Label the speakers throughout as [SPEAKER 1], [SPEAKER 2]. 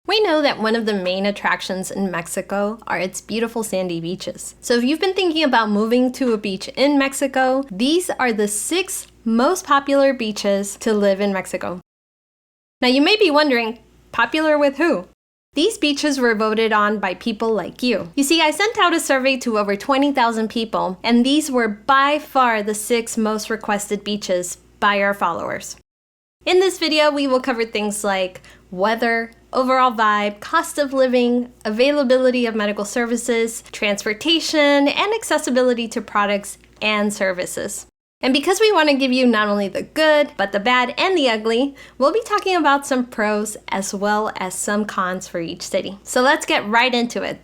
[SPEAKER 1] We know that one of the main attractions in Mexico are its beautiful sandy beaches. So if you've been thinking about moving to a beach in Mexico, these are the 6 most popular beaches to live in Mexico. Now you may be wondering, popular with who? These beaches were voted on by people like you. You see, I sent out a survey to over 20,000 people, and these were by far the 6 most requested beaches by our followers. In this video, we will cover things like weather, overall vibe, cost of living, availability of medical services, transportation, and accessibility to products and services. And because we want to give you not only the good, but the bad and the ugly, we'll be talking about some pros as well as some cons for each city. So let's get right into it.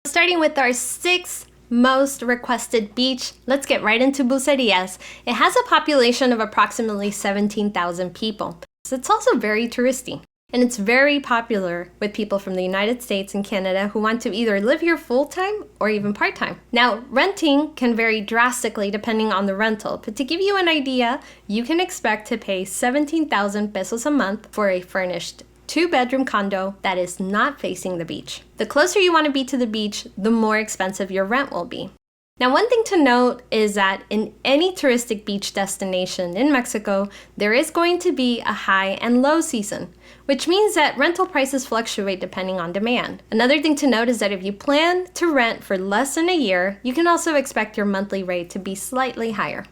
[SPEAKER 1] Starting with our 6th most requested beach, let's get right into Bucerias. It has a population of approximately 17,000 people. So it's also very touristy. And it's very popular with people from the United States and Canada who want to either live here full-time or even part-time. Now, renting can vary drastically depending on the rental, but to give you an idea, you can expect to pay 17,000 pesos a month for a furnished 2-bedroom condo that is not facing the beach. The closer you want to be to the beach, the more expensive your rent will be. Now, one thing to note is that in any touristic beach destination in Mexico, there is going to be a high and low season, which means that rental prices fluctuate depending on demand. Another thing to note is that if you plan to rent for less than a year, you can also expect your monthly rate to be slightly higher.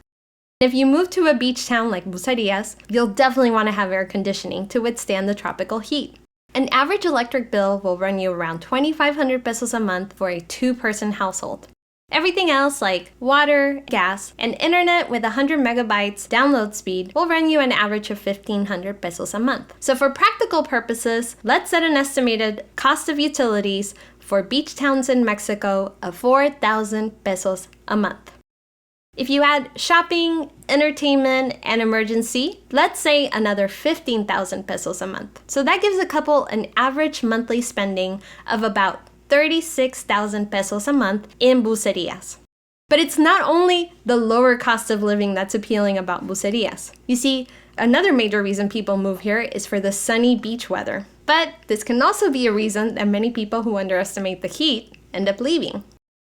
[SPEAKER 1] If you move to a beach town like Bucerias, you'll definitely want to have air conditioning to withstand the tropical heat. An average electric bill will run you around 2,500 pesos a month for a 2-person household. Everything else like water, gas, and internet with 100 megabytes download speed will run you an average of 1,500 pesos a month. So for practical purposes, let's set an estimated cost of utilities for beach towns in Mexico of 4,000 pesos a month. If you add shopping, entertainment, and emergency, let's say another 15,000 pesos a month. So that gives a couple an average monthly spending of about 36,000 pesos a month in Bucerias. But it's not only the lower cost of living that's appealing about Bucerias. You see, another major reason people move here is for the sunny beach weather. But this can also be a reason that many people who underestimate the heat end up leaving.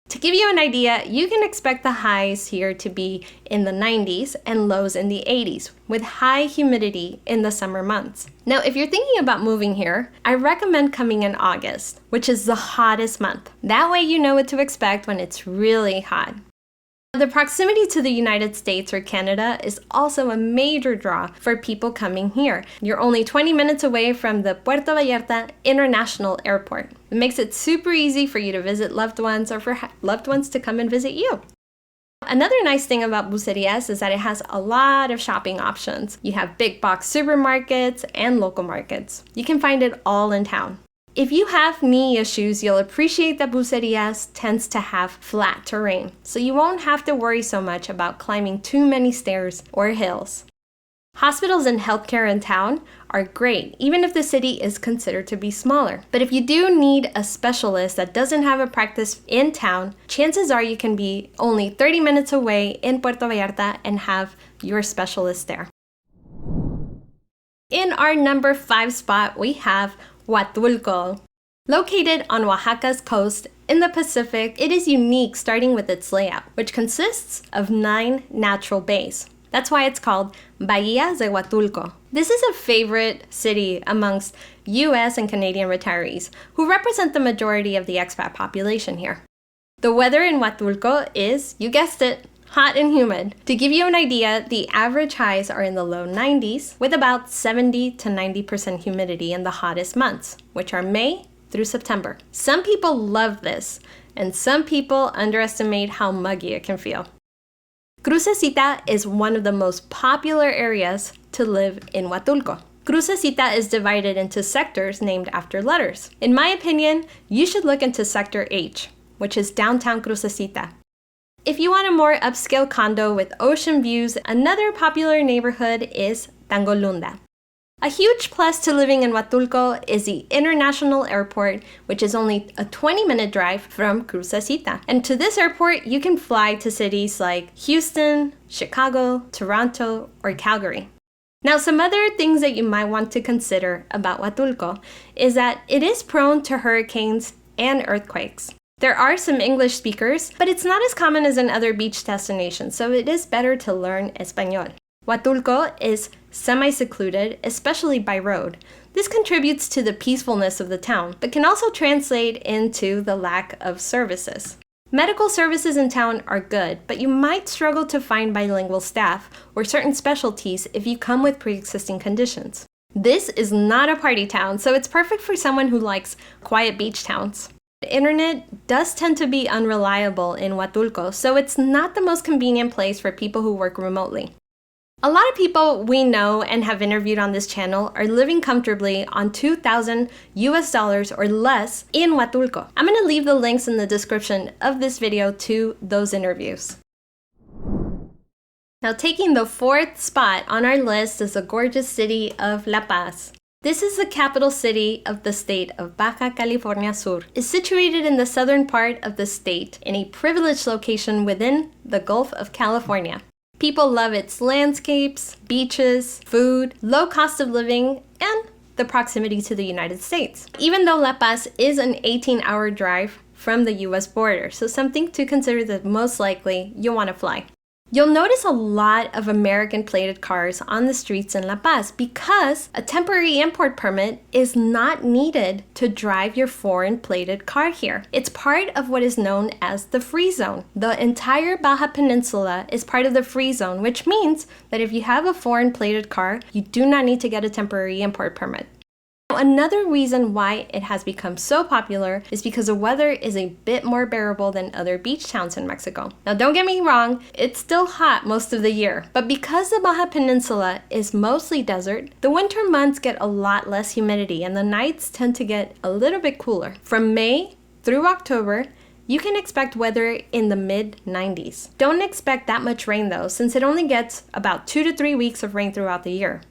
[SPEAKER 1] To give you an idea, you can expect the highs here to be in the 90s and lows in the 80s, with high humidity in the summer months. Now, if you're thinking about moving here, I recommend coming in August, which is the hottest month. That way you know what to expect when it's really hot. The proximity to the United States or Canada is also a major draw for people coming here. You're only 20 minutes away from the Puerto Vallarta International Airport. It makes it super easy for you to visit loved ones or for loved ones to come and visit you. Another nice thing about Bucerias is that it has a lot of shopping options. You have big box supermarkets and local markets. You can find it all in town. If you have knee issues, you'll appreciate that Bucerias tends to have flat terrain, so you won't have to worry so much about climbing too many stairs or hills. Hospitals and healthcare in town are great, even if the city is considered to be smaller. But if you do need a specialist that doesn't have a practice in town, chances are you can be only 30 minutes away in Puerto Vallarta and have your specialist there. In our number 5 spot, we have Huatulco. Located on Oaxaca's coast in the Pacific, it is unique starting with its layout, which consists of 9 natural bays. That's why it's called Bahía de Huatulco. This is a favorite city amongst US and Canadian retirees, who represent the majority of the expat population here. The weather in Huatulco is, you guessed it, hot and humid. To give you an idea, the average highs are in the low 90s with about 70 to 90% humidity in the hottest months, which are May through September. Some people love this, and some people underestimate how muggy it can feel. Crucecita is one of the most popular areas to live in Huatulco. Crucecita is divided into sectors named after letters. In my opinion, you should look into Sector H, which is downtown Crucecita. If you want a more upscale condo with ocean views, another popular neighborhood is Tangolunda. A huge plus to living in Huatulco is the International Airport, which is only a 20-minute drive from Crucecita. And to this airport, you can fly to cities like Houston, Chicago, Toronto, or Calgary. Now, some other things that you might want to consider about Huatulco is that it is prone to hurricanes and earthquakes. There are some English speakers, but it's not as common as in other beach destinations, so it is better to learn Español. Huatulco is semi-secluded, especially by road. This contributes to the peacefulness of the town, but can also translate into the lack of services. Medical services in town are good, but you might struggle to find bilingual staff or certain specialties if you come with pre-existing conditions. This is not a party town, so it's perfect for someone who likes quiet beach towns. The internet does tend to be unreliable in Huatulco, so it's not the most convenient place for people who work remotely. A lot of people we know and have interviewed on this channel are living comfortably on $2,000 or less in Huatulco. I'm going to leave the links in the description of this video to those interviews. Now, taking the fourth spot on our list is the gorgeous city of La Paz. This is the capital city of the state of Baja California Sur. It's situated in the southern part of the state in a privileged location within the Gulf of California. People love its landscapes, beaches, food, low cost of living, and the proximity to the United States. Even though La Paz is an 18-hour drive from the US border, so something to consider that most likely you'll want to fly. You'll notice a lot of American plated cars on the streets in La Paz because a temporary import permit is not needed to drive your foreign plated car here. It's part of what is known as the free zone. The entire Baja Peninsula is part of the free zone, which means that if you have a foreign plated car, you do not need to get a temporary import permit. Another reason why it has become so popular is because the weather is a bit more bearable than other beach towns in Mexico. Now, don't get me wrong, it's still hot most of the year, but because the Baja Peninsula is mostly desert, the winter months get a lot less humidity and the nights tend to get a little bit cooler. From May through October, you can expect weather in the mid-90s. Don't expect that much rain though, since it only gets about 2 to 3 weeks of rain throughout the year.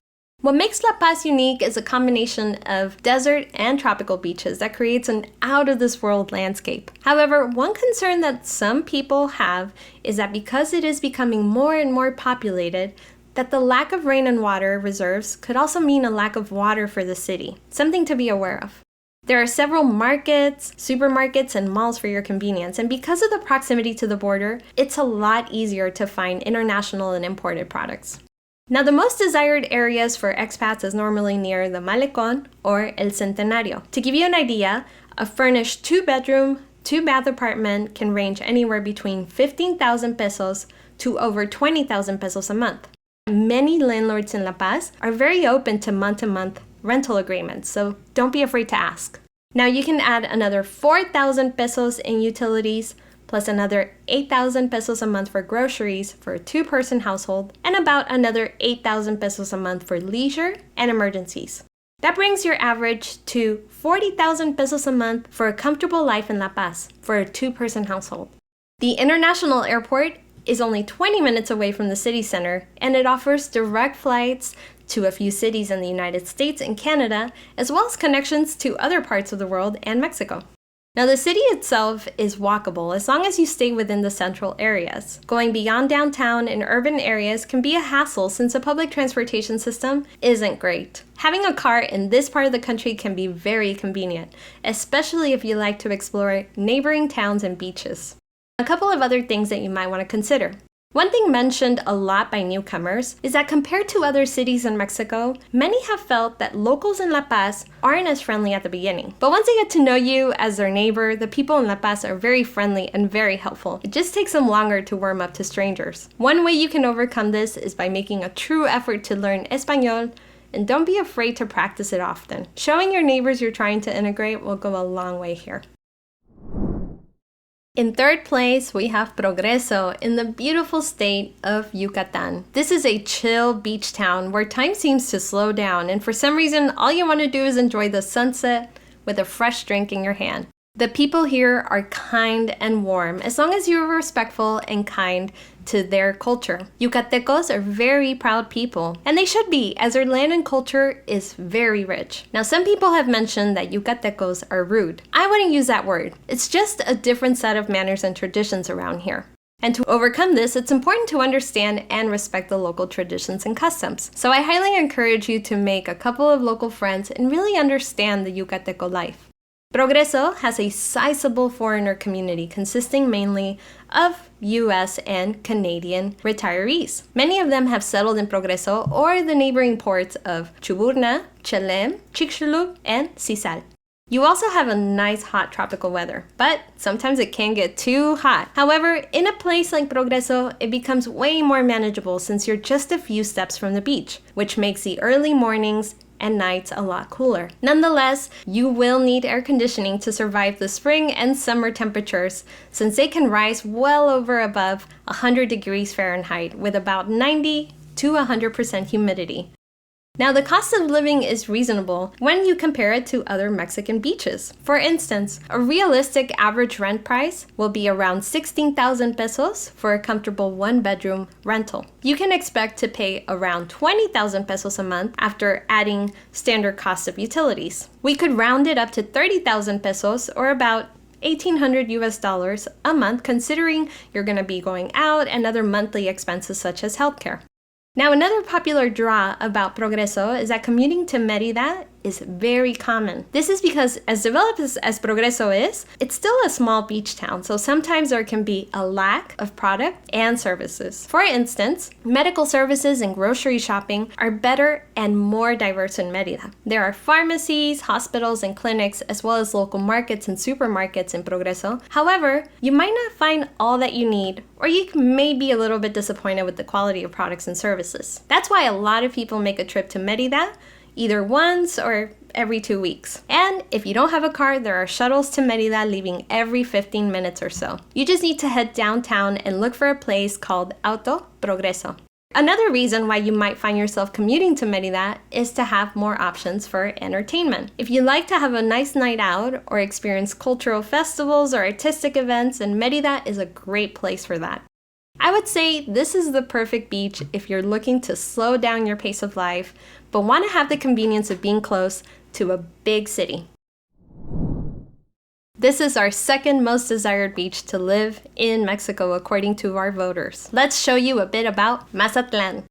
[SPEAKER 1] What makes La Paz unique is a combination of desert and tropical beaches that creates an out-of-this-world landscape. However, one concern that some people have is that because it is becoming more and more populated, that the lack of rain and water reserves could also mean a lack of water for the city, something to be aware of. There are several markets, supermarkets, and malls for your convenience, and because of the proximity to the border, it's a lot easier to find international and imported products. Now, the most desired areas for expats is normally near the Malecón or El Centenario. To give you an idea, a furnished 2-bedroom, 2-bath apartment can range anywhere between 15,000 pesos to over 20,000 pesos a month. Many landlords in La Paz are very open to month-to-month rental agreements, so don't be afraid to ask. Now, you can add another 4,000 pesos in utilities, plus another 8,000 pesos a month for groceries for a 2-person household, and about another 8,000 pesos a month for leisure and emergencies. That brings your average to 40,000 pesos a month for a comfortable life in La Paz for a 2-person household. The international airport is only 20 minutes away from the city center, and it offers direct flights to a few cities in the United States and Canada, as well as connections to other parts of the world and Mexico. Now, the city itself is walkable as long as you stay within the central areas. Going beyond downtown and urban areas can be a hassle since the public transportation system isn't great. Having a car in this part of the country can be very convenient, especially if you like to explore neighboring towns and beaches. A couple of other things that you might want to consider. One thing mentioned a lot by newcomers is that compared to other cities in Mexico, many have felt that locals in La Paz aren't as friendly at the beginning. But once they get to know you as their neighbor, the people in La Paz are very friendly and very helpful. It just takes them longer to warm up to strangers. One way you can overcome this is by making a true effort to learn Español, and don't be afraid to practice it often. Showing your neighbors you're trying to integrate will go a long way here. In third place, we have Progreso in the beautiful state of Yucatan. This is a chill beach town where time seems to slow down, and for some reason, all you want to do is enjoy the sunset with a fresh drink in your hand. The people here are kind and warm, as long as you're respectful and kind to their culture. Yucatecos are very proud people, and they should be, as their land and culture is very rich. Now, some people have mentioned that Yucatecos are rude. I wouldn't use that word. It's just a different set of manners and traditions around here. And to overcome this, it's important to understand and respect the local traditions and customs. So I highly encourage you to make a couple of local friends and really understand the Yucateco life. Progreso has a sizable foreigner community consisting mainly of US and Canadian retirees. Many of them have settled in Progreso or the neighboring ports of Chuburna, Chelem, Chicxulub, and Sisal. You also have a nice hot tropical weather, but sometimes it can get too hot. However, in a place like Progreso, it becomes way more manageable since you're just a few steps from the beach, which makes the early mornings and nights a lot cooler. Nonetheless, you will need air conditioning to survive the spring and summer temperatures since they can rise well over above 100 degrees Fahrenheit with about 90 to 100% humidity. Now, the cost of living is reasonable when you compare it to other Mexican beaches. For instance, a realistic average rent price will be around 16,000 pesos for a comfortable one-bedroom rental. You can expect to pay around 20,000 pesos a month after adding standard costs of utilities. We could round it up to 30,000 pesos or about $1,800 US a month, considering you're going to be going out and other monthly expenses such as healthcare. Now, another popular draw about Progreso is that commuting to Mérida is very common. This is because as developed as Progreso is, it's still a small beach town, so sometimes there can be a lack of product and services. For instance, medical services and grocery shopping are better and more diverse in Mérida. There are pharmacies, hospitals, and clinics, as well as local markets and supermarkets in Progreso. However, you might not find all that you need, or you may be a little bit disappointed with the quality of products and services. That's why a lot of people make a trip to Mérida either once or every 2 weeks. And if you don't have a car, there are shuttles to Mérida leaving every 15 minutes or so. You just need to head downtown and look for a place called Auto Progreso. Another reason why you might find yourself commuting to Mérida is to have more options for entertainment. If you like to have a nice night out or experience cultural festivals or artistic events, then Mérida is a great place for that. I would say this is the perfect beach if you're looking to slow down your pace of life, but want to have the convenience of being close to a big city. This is our second most desired beach to live in Mexico according to our voters. Let's show you a bit about Mazatlan.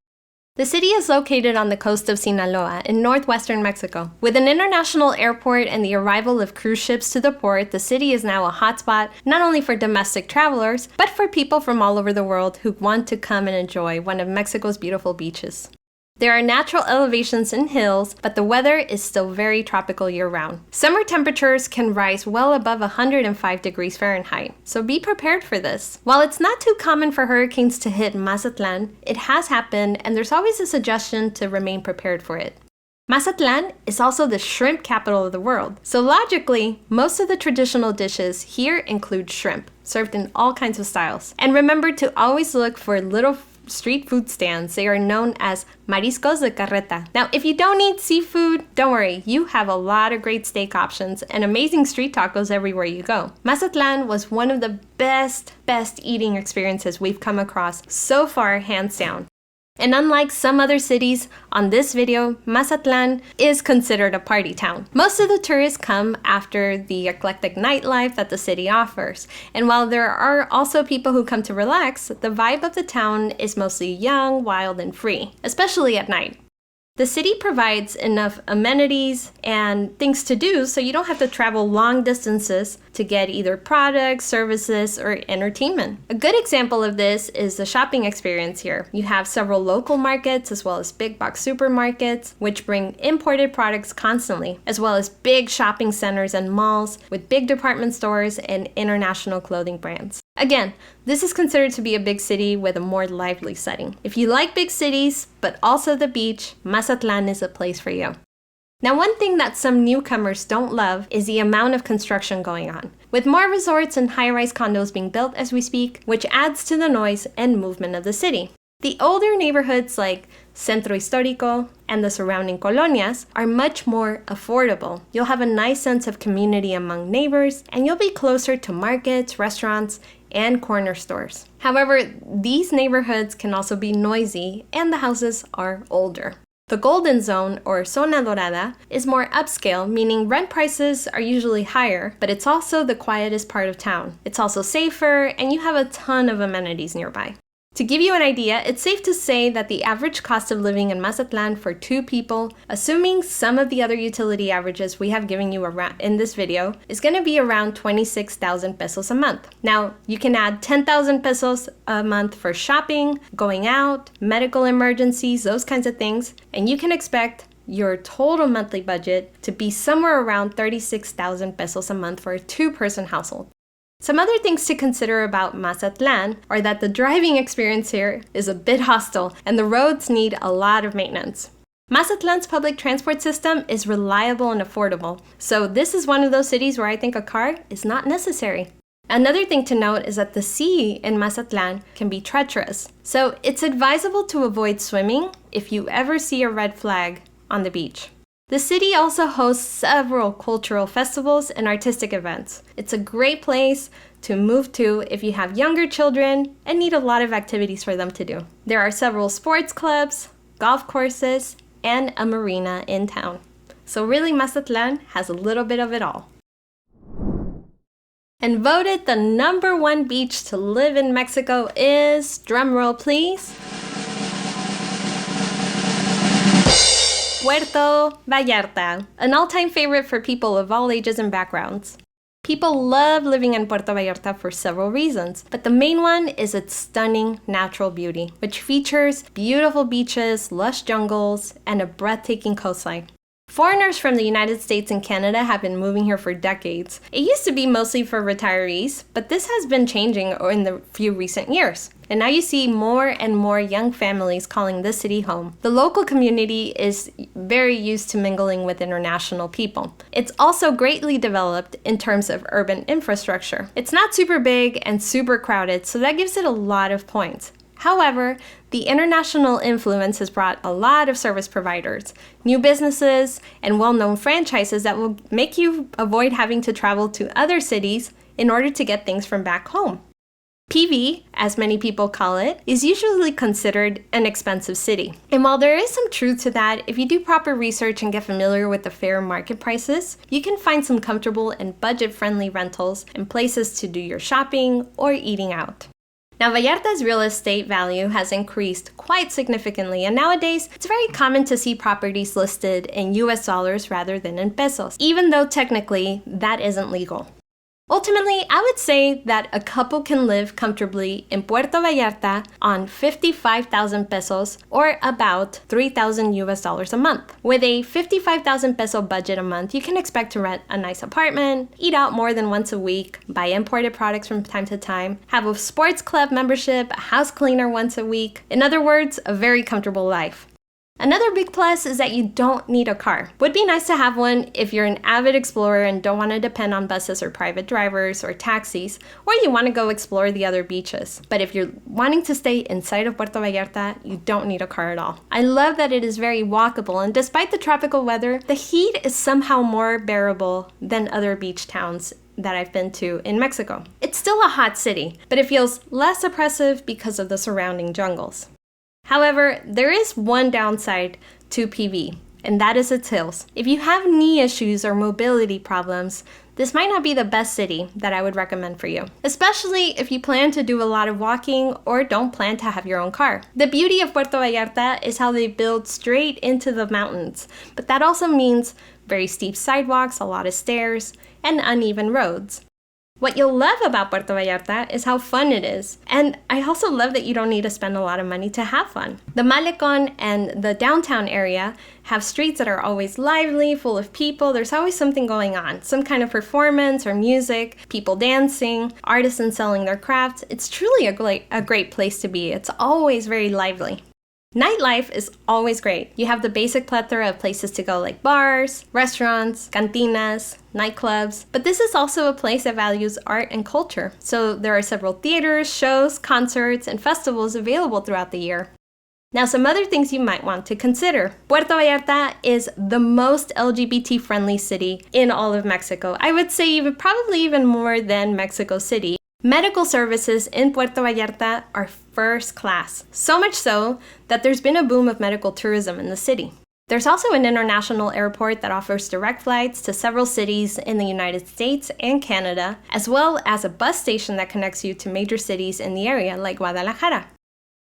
[SPEAKER 1] The city is located on the coast of Sinaloa in northwestern Mexico. With an international airport and the arrival of cruise ships to the port, the city is now a hotspot not only for domestic travelers, but for people from all over the world who want to come and enjoy one of Mexico's beautiful beaches. There are natural elevations and hills, but the weather is still very tropical year-round. Summer temperatures can rise well above 105 degrees Fahrenheit, so be prepared for this. While it's not too common for hurricanes to hit Mazatlan, it has happened, and there's always a suggestion to remain prepared for it. Mazatlan is also the shrimp capital of the world, so logically, most of the traditional dishes here include shrimp, served in all kinds of styles. And remember to always look for little street food stands. They are known as mariscos de carreta. Now, if you don't eat seafood, don't worry. You have a lot of great steak options and amazing street tacos everywhere you go. Mazatlan was one of the best eating experiences we've come across so far, hands down. And unlike some other cities on this video, Mazatlan is considered a party town. Most of the tourists come after the eclectic nightlife that the city offers. And while there are also people who come to relax, the vibe of the town is mostly young, wild, and free, especially at night. The city provides enough amenities and things to do so you don't have to travel long distances to get either products, services, or entertainment. A good example of this is the shopping experience here. You have several local markets as well as big box supermarkets, which bring imported products constantly, as well as big shopping centers and malls with big department stores and international clothing brands. Again, this is considered to be a big city with a more lively setting. If you like big cities, but also the beach, Mazatlan is a place for you. Now, one thing that some newcomers don't love is the amount of construction going on, with more resorts and high-rise condos being built as we speak, which adds to the noise and movement of the city. The older neighborhoods like Centro Histórico and the surrounding colonias are much more affordable. You'll have a nice sense of community among neighbors, and you'll be closer to markets, restaurants, and corner stores. However, these neighborhoods can also be noisy, and the houses are older. The golden zone, or zona dorada, is more upscale, meaning rent prices are usually higher, but it's also the quietest part of town. It's also safer, and you have a ton of amenities nearby. To give you an idea, it's safe to say that the average cost of living in Mazatlan for 2 people, assuming some of the other utility averages we have given you around in this video, is going to be around 26,000 pesos a month. Now, you can add 10,000 pesos a month for shopping, going out, medical emergencies, those kinds of things, and you can expect your total monthly budget to be somewhere around 36,000 pesos a month for a 2-person household. Some other things to consider about Mazatlan are that the driving experience here is a bit hostile and the roads need a lot of maintenance. Mazatlan's public transport system is reliable and affordable, so this is one of those cities where I think a car is not necessary. Another thing to note is that the sea in Mazatlan can be treacherous, so it's advisable to avoid swimming if you ever see a red flag on the beach. The city also hosts several cultural festivals and artistic events. It's a great place to move to if you have younger children and need a lot of activities for them to do. There are several sports clubs, golf courses, and a marina in town. So really, Mazatlan has a little bit of it all. And voted the #1 beach to live in Mexico is, drumroll please, Puerto Vallarta, an all-time favorite for people of all ages and backgrounds. People love living in Puerto Vallarta for several reasons, but the main one is its stunning natural beauty, which features beautiful beaches, lush jungles, and a breathtaking coastline. Foreigners from the United States and Canada have been moving here for decades. It used to be mostly for retirees, but this has been changing in the few recent years. And now you see more and more young families calling this city home. The local community is very used to mingling with international people. It's also greatly developed in terms of urban infrastructure. It's not super big and super crowded, so that gives it a lot of points. However, the international influence has brought a lot of service providers, new businesses, and well-known franchises that will make you avoid having to travel to other cities in order to get things from back home. PV, as many people call it, is usually considered an expensive city. And while there is some truth to that, if you do proper research and get familiar with the fair market prices, you can find some comfortable and budget-friendly rentals and places to do your shopping or eating out. Now, Vallarta's real estate value has increased quite significantly, and nowadays it's very common to see properties listed in US dollars rather than in pesos, even though technically that isn't legal. Ultimately, I would say that a couple can live comfortably in Puerto Vallarta on 55,000 pesos or about 3,000 US dollars a month. With a 55,000 peso budget a month, you can expect to rent a nice apartment, eat out more than once a week, buy imported products from time to time, have a sports club membership, a house cleaner once a week. In other words, a very comfortable life. Another big plus is that you don't need a car. Would be nice to have one if you're an avid explorer and don't want to depend on buses or private drivers or taxis, or you want to go explore the other beaches. But if you're wanting to stay inside of Puerto Vallarta, you don't need a car at all. I love that it is very walkable, and despite the tropical weather, the heat is somehow more bearable than other beach towns that I've been to in Mexico. It's still a hot city, but it feels less oppressive because of the surrounding jungles. However, there is one downside to PV, and that is its hills. If you have knee issues or mobility problems, this might not be the best city that I would recommend for you, especially if you plan to do a lot of walking or don't plan to have your own car. The beauty of Puerto Vallarta is how they build straight into the mountains, but that also means very steep sidewalks, a lot of stairs, and uneven roads. What you'll love about Puerto Vallarta is how fun it is. And I also love that you don't need to spend a lot of money to have fun. The Malecón and the downtown area have streets that are always lively, full of people. There's always something going on, some kind of performance or music, people dancing, artisans selling their crafts. It's truly a great place to be. It's always very lively. Nightlife is always great. You have the basic plethora of places to go like bars, restaurants, cantinas, nightclubs, but this is also a place that values art and culture. So there are several theaters, shows, concerts, and festivals available throughout the year. Now, some other things you might want to consider. Puerto Vallarta is the most LGBT-friendly city in all of Mexico. I would say probably even more than Mexico City. Medical services in Puerto Vallarta are first class, so much so that there's been a boom of medical tourism in the city. There's also an international airport that offers direct flights to several cities in the United States and Canada, as well as a bus station that connects you to major cities in the area like Guadalajara.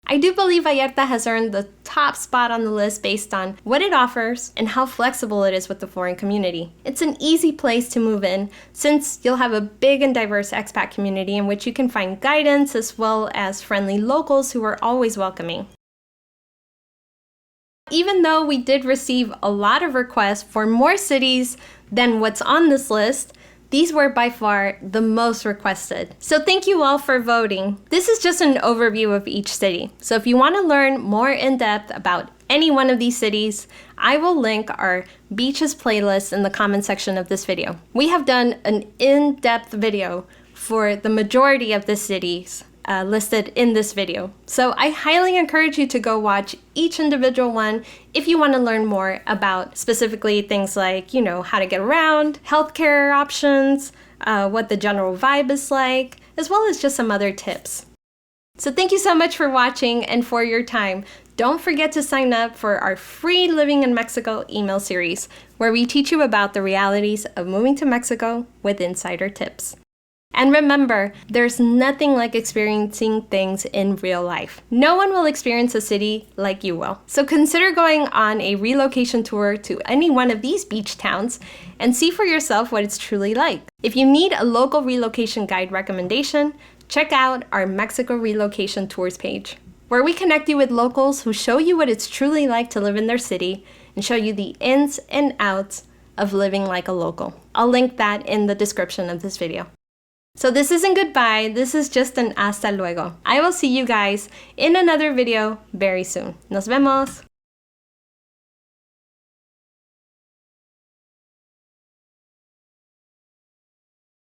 [SPEAKER 1] I do believe Vallarta has earned the top spot on the list based on what it offers and how flexible it is with the foreign community. It's an easy place to move in since you'll have a big and diverse expat community in which you can find guidance as well as friendly locals who are always welcoming. Even though we did receive a lot of requests for more cities than what's on this list, these were by far the most requested. So thank you all for voting. This is just an overview of each city. So if you want to learn more in depth about any one of these cities, I will link our beaches playlist in the comment section of this video. We have done an in-depth video for the majority of the cities listed in this video. So I highly encourage you to go watch each individual one if you want to learn more about specifically things like, how to get around, healthcare options, what the general vibe is like, as well as just some other tips. So thank you so much for watching and for your time. Don't forget to sign up for our free Living in Mexico email series, where we teach you about the realities of moving to Mexico with insider tips. And remember, there's nothing like experiencing things in real life. No one will experience a city like you will. So consider going on a relocation tour to any one of these beach towns and see for yourself what it's truly like. If you need a local relocation guide recommendation, check out our Mexico Relocation Tours page, where we connect you with locals who show you what it's truly like to live in their city and show you the ins and outs of living like a local. I'll link that in the description of this video. So this isn't goodbye, this is just an hasta luego. I will see you guys in another video very soon. Nos vemos!